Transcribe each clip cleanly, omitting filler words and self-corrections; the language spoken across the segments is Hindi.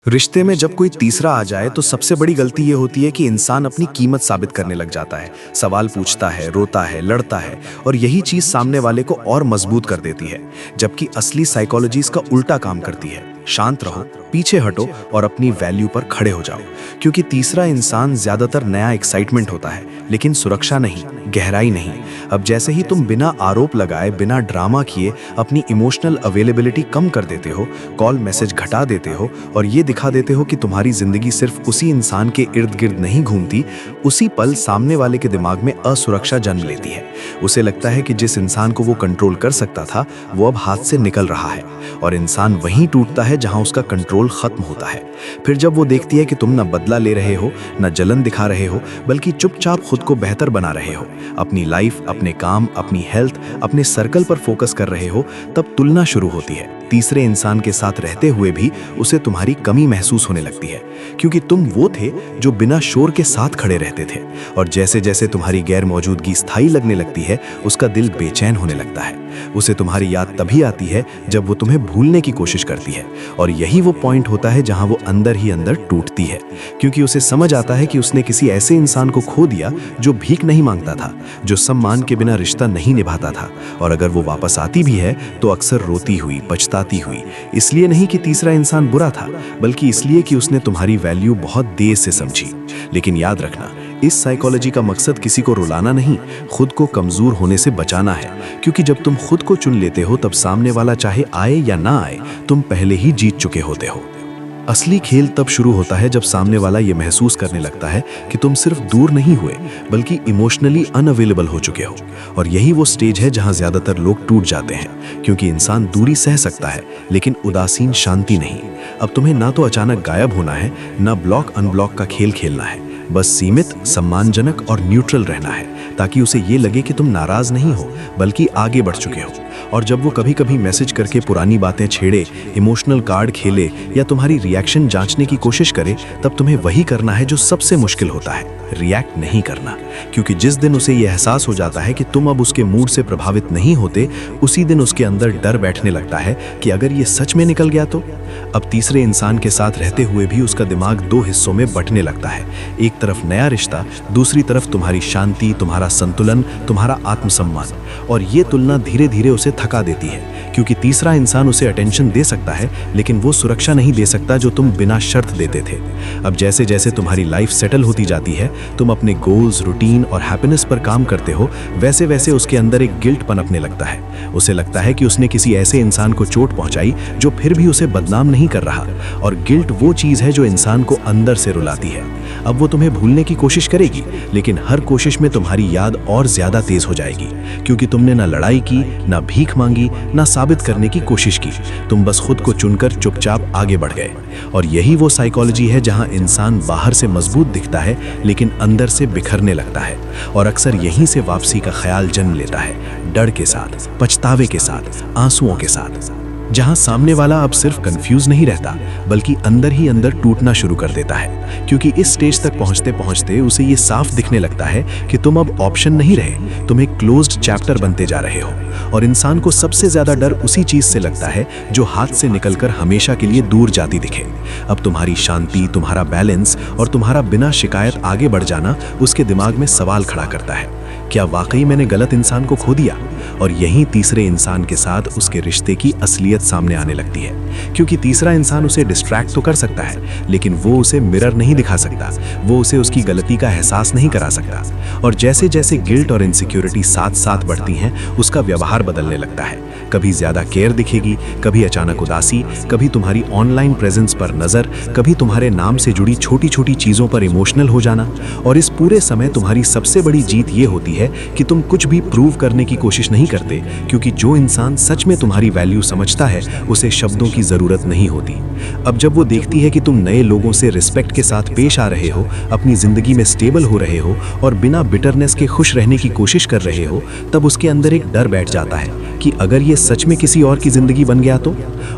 रिश्ते में जब कोई तीसरा आ जाए तो सबसे बड़ी गलती ये होती है कि इंसान अपनी कीमत साबित करने लग जाता है। सवाल पूछता है, रोता है, लड़ता है और यही चीज सामने वाले को और मजबूत कर देती है। जबकि असली साइकोलॉजी इसका उल्टा काम करती है। शांत रहो, पीछे हटो और अपनी वैल्यू पर खड़े हो जाओ। क्योंकि तीसरा इंसान ज्यादातर नया एक्साइटमेंट होता है, लेकिन सुरक्षा नहीं, गहराई नहीं। अब जैसे ही तुम बिना आरोप लगाए, बिना ड्रामा किए अपनी इमोशनल अवेलेबिलिटी कम कर देते हो, कॉल मैसेज घटा देते हो और ये दिखा देते हो कि तुम्हारी जिंदगी सिर्फ उसी इंसान के इर्द गिर्द नहीं घूमती, उसी पल सामने वाले के दिमाग में असुरक्षा जन्म लेती है। उसे लगता है कि जिस इंसान को वो कंट्रोल कर सकता था वो अब हाथ से निकल रहा है और इंसान वहीं टूटता है जहां उसका कंट्रोल खत्म होता है। फिर जब वो देखती है कि तुम न बदला ले रहे हो, न जलन दिखा रहे हो, बल्कि चुपचाप खुद को बेहतर बना रहे हो, अपनी लाइफ, अपने काम, अपनी हेल्थ, अपने सर्कल पर फोकस कर रहे हो, तब तुलना शुरू होती है। तीसरे इंसान के साथ रहते हुए भी उसे तुम्हारी कमी महसूस होने लगती है, क्योंकि तुम वो थे जो बिना शोर के साथ खड़े रहते थे। और जैसे जैसे तुम्हारी गैर मौजूदगी स्थायी लगने लगती है, उसका दिल बेचैन होने लगता है। उसे तुम्हारी याद तभी आती है जब वो तुम्हें भूलने की कोशिश करती है, और यही वो पॉइंट होता है जहां वो अंदर ही अंदर टूटती है। क्योंकि उसे समझ आता है कि उसने किसी ऐसे इंसान को खो दिया जो भीख नहीं मांगता था, जो सम्मान के बिना रिश्ता नहीं निभाता था, और अगर वो वापस आती भी है तो अक्सर रोती हुई, पछताती हुई। इसलिए नहीं कि तीसरा इंसान बुरा था, बल्कि इसलिए कि उसने तुम्हारी वैल्यू बहुत देर से समझी। लेकिन याद रखना, इस साइकोलॉजी का मकसद किसी को रुलाना नहीं, खुद को कमजोर होने से बचाना है। क्योंकि जब तुम खुद को चुन लेते हो, तब सामने वाला चाहे आए या ना आए, तुम पहले ही जीत चुके होते हो। असली खेल तब शुरू होता है जब सामने वाला ये महसूस करने लगता है कि तुम सिर्फ दूर नहीं हुए, बल्कि इमोशनली अनअवेलेबल हो चुके हो। और यही वो स्टेज है जहां ज्यादातर लोग टूट जाते हैं, क्योंकि इंसान दूरी सह सकता है, लेकिन उदासीन शांति नहीं। अब तुम्हें ना तो अचानक गायब होना है, ना ब्लॉक अनब्लॉक का खेल खेलना है। बस सीमित, सम्मानजनक और न्यूट्रल रहना है, ताकि उसे ये लगे कि तुम नाराज नहीं हो, बल्कि आगे बढ़ चुके हो। और जब वो कभी कभी मैसेज करके पुरानी बातें छेड़े, इमोशनल कार्ड खेले या तुम्हारी रिएक्शन जांचने की कोशिश करे, तब तुम्हें वही करना है जो सबसे मुश्किल होता है, रिएक्ट नहीं करना। क्योंकि जिस दिन उसे यह एहसास हो जाता है कि तुम अब उसके मूड से प्रभावित नहीं होते, उसी दिन उसके अंदर डर बैठने लगता है कि अगर ये सच में निकल गया तो। अब तीसरे इंसान के साथ रहते हुए भी उसका दिमाग दो हिस्सों में बंटने लगता है। एक तरफ नया रिश्ता, दूसरी तरफ तुम्हारी शांति, तुम्हारा संतुलन, तुम्हारा आत्मसम्मान। और ये तुलना धीरे धीरे उसे थका देती है, क्योंकि तीसरा इंसान उसे अटेंशन दे सकता है, लेकिन वो सुरक्षा नहीं दे सकता जो तुम बिना शर्त देते थे। अब जैसे जैसे तुम्हारी लाइफ सेटल होती जाती है, तुम अपने गोल्स, रूटीन और हैप्पीनेस पर काम करते हो, वैसे वैसे उसके अंदर एक गिल्ट पनपने लगता है। उसे लगता है कि उसने किसी ऐसे इंसान को चोट पहुंचाई जो फिर भी उसे बदनाम नहीं कर रहा। और गिल्ट वो चीज है जो इंसान को अंदर से रुलाती है। अब वो तुम्हें भूलने की कोशिश करेगी, लेकिन हर कोशिश में तुम्हारी याद और ज्यादा तेज हो जाएगी, क्योंकि तुमने ना लड़ाई की, ना भीख मांगी, ना साबित करने की कोशिश की। तुम बस खुद को चुनकर चुपचाप आगे बढ़ गए। और यही वो साइकोलॉजी है जहां इंसान बाहर से मजबूत दिखता है, लेकिन अंदर से बिखरने लगता है। और अक्सर यहीं से वापसी का ख्याल जन्म लेता है, डर के साथ, पछतावे के साथ, आंसुओं के साथ। जहां सामने वाला अब सिर्फ कंफ्यूज नहीं रहता, बल्कि अंदर ही अंदर टूटना शुरू कर देता है। क्योंकि इस स्टेज तक पहुंचते पहुंचते उसे ये साफ दिखने लगता है कि तुम अब ऑप्शन नहीं रहे, तुम एक क्लोज्ड चैप्टर बनते जा रहे हो। और इंसान को सबसे ज्यादा डर उसी चीज से लगता है जो हाथ से निकलकर हमेशा के लिए दूर जाती दिखे। अब तुम्हारी शांति, तुम्हारा बैलेंस और तुम्हारा बिना शिकायत आगे बढ़ जाना उसके दिमाग में सवाल खड़ा करता है, क्या वाकई मैंने गलत इंसान को खो दिया? और यहीं तीसरे इंसान के साथ उसके रिश्ते की असलियत सामने आने लगती है। क्योंकि तीसरा इंसान उसे डिस्ट्रैक्ट तो कर सकता है, लेकिन वो उसे मिरर नहीं दिखा सकता, वो उसे उसकी गलती का एहसास नहीं करा सकता। और जैसे जैसे गिल्ट और इनसिक्योरिटी साथ साथ बढ़ती हैं, उसका व्यवहार बदलने लगता है। कभी ज्यादा केयर दिखेगी, कभी अचानक उदासी, कभी तुम्हारी ऑनलाइन प्रेजेंस पर नजर, कभी तुम्हारे नाम से जुड़ी छोटी छोटी चीजों पर इमोशनल हो जाना। और इस पूरे समय तुम्हारी सबसे बड़ी जीत ये होती है कि तुम कुछ भी प्रूव करने की कोशिश नहीं करते, क्योंकि जो इंसान सच में तुम्हारी वैल्यू समझता है, उसे शब्दों की जरूरत नहीं होती। अब जब वो देखती है कि तुम नए लोगों से रिस्पेक्ट के साथ पेश आ रहे हो, अपनी जिंदगी में स्टेबल हो रहे हो और बिना बिटरनेस के खुश रहने की कोशिश कर रहे हो, तब उसके अंदर एक डर बैठ जाता है कि अगर ये सच में किसी और की जिंदगी बन गया तो।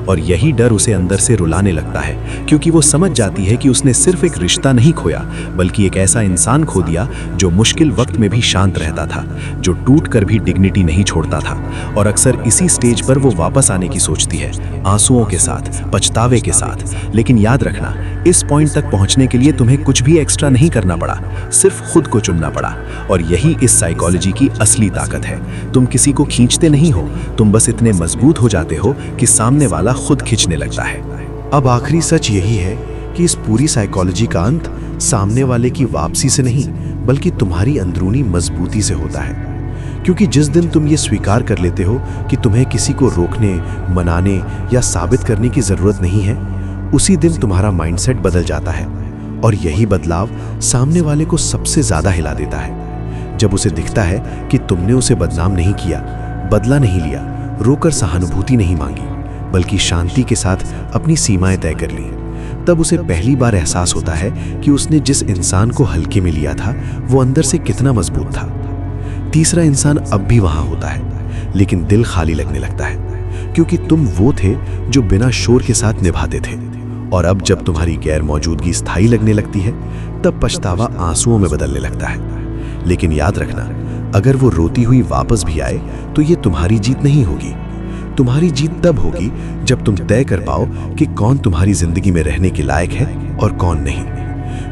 और यही डर उसे अंदर से रुलाने लगता है, क्योंकि वो समझ जाती है कि उसने सिर्फ एक रिश्ता नहीं खोया, बल्कि एक ऐसा इंसान खो दिया जो मुश्किल वक्त में भी शांत रहता रहता था, जो टूट कर भी डिग्निटी नहीं छोड़ता था। और अक्सर इसी स्टेज पर वो वापस आने की सोचती है, आंसुओं के साथ, पछतावे के साथ। लेकिन याद रखना, इस पॉइंट तक पहुंचने के लिए तुम्हें कुछ भी एक्स्ट्रा नहीं करना पड़ा, सिर्फ खुद को चुनना पड़ा। और यही इस साइकोलॉजी की असली ताकत है। तुम किसी को खींचते नहीं हो, तुम बस इतने मजबूत हो जाते हो कि सामने वाला खुद खींचने लगता है। अब आखिरी सच यही है कि इस पूरी साइकोलॉजी का अंत सामने वाले की वापसी से नहीं, बल्कि तुम्हारी अंदरूनी मजबूती से होता है। क्योंकि जिस दिन तुम ये स्वीकार कर लेते हो कि तुम्हें किसी को रोकने, मनाने या साबित करने की जरूरत नहीं है, उसी दिन तुम्हारा माइंडसेट बदल जाता है। और यही बदलाव सामने वाले को सबसे ज्यादा हिला देता है। जब उसे दिखता है कि तुमने उसे बदनाम नहीं किया, बदला नहीं लिया, रोकर सहानुभूति नहीं मांगी, बल्कि शांति के साथ अपनी सीमाएं तय कर ली, तब उसे पहली बार एहसास होता है कि उसने जिस इंसान को हल्के में लिया था वो अंदर से कितना मजबूत था। तीसरा इंसान अब भी वहां होता है, लेकिन दिल खाली लगने लगता है, क्योंकि तुम वो थे जो बिना शोर के साथ निभाते थे। और अब जब तुम्हारी गैर मौजूदगी स्थायी लगने लगती है, तब पछतावा आंसुओं में बदलने लगता है। लेकिन याद रखना, अगर वो रोती हुई वापस भी आए तो ये तुम्हारी जीत नहीं होगी। तुम्हारी जीत तब होगी जब तुम तय कर पाओ कि कौन तुम्हारी जिंदगी में रहने के लायक है और कौन नहीं।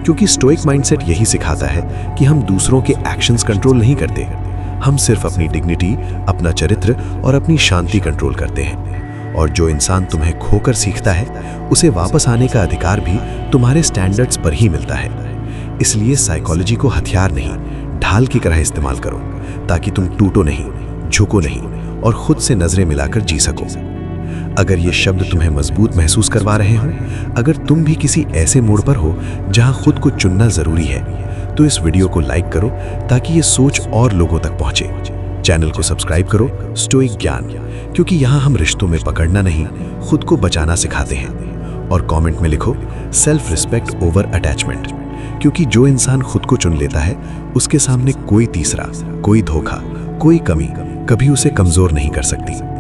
क्योंकि स्टोइक माइंडसेट यही सिखाता है कि हम दूसरों के एक्शंस कंट्रोल नहीं करते, हम सिर्फ अपनी डिग्निटी, अपना चरित्र और अपनी शांति कंट्रोल करते हैं। और जो इंसान तुम्हें खोकर सीखता है, उसे वापस आने का अधिकार भी तुम्हारे स्टैंडर्ड्स पर ही मिलता है। इसलिए साइकोलॉजी को हथियार नहीं, ढाल की तरह इस्तेमाल करो, ताकि तुम टूटो नहीं, झुको नहीं और खुद से नजरें मिलाकर जी सको। अगर ये शब्द तुम्हें मजबूत महसूस करवा रहे हो, अगर तुम भी किसी ऐसे मोड़ पर हो जहां खुद को चुनना जरूरी है, तो इस वीडियो को लाइक करो ताकि ये सोच और लोगों तक पहुंचे। चैनल को सब्सक्राइब करो स्टोइक ज्ञान, क्योंकि यहाँ हम रिश्तों में पकड़ना नहीं, खुद को बचाना सिखाते हैं। और कमेंट में लिखो सेल्फ रिस्पेक्ट ओवर अटैचमेंट, क्योंकि जो इंसान खुद को चुन लेता है, उसके सामने कोई तीसरा, कोई धोखा, कोई कमी कभी उसे कमजोर नहीं कर सकती।